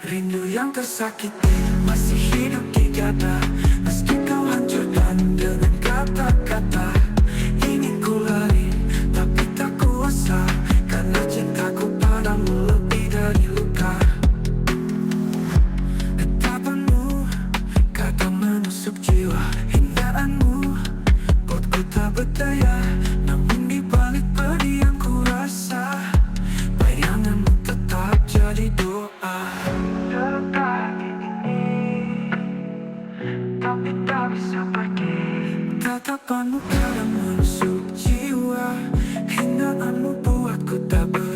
Rindu yang tersakiti masih hidup di dada. Meski kau hancurkan dengan kata-kata, ingin ku lari tapi tak kuasa, karena cintaku padamu lebih dari luka. Tatapanmu kadang menusuk jiwa, hinaanmu buatku tak berdaya. Namun di balik pedih yang ku rasa, bayanganmu tetap jadi doa. Tapi tak bisa pergi. Tatapanmu kadang menusuk jiwa, hinaanmu buatku tak berdaya.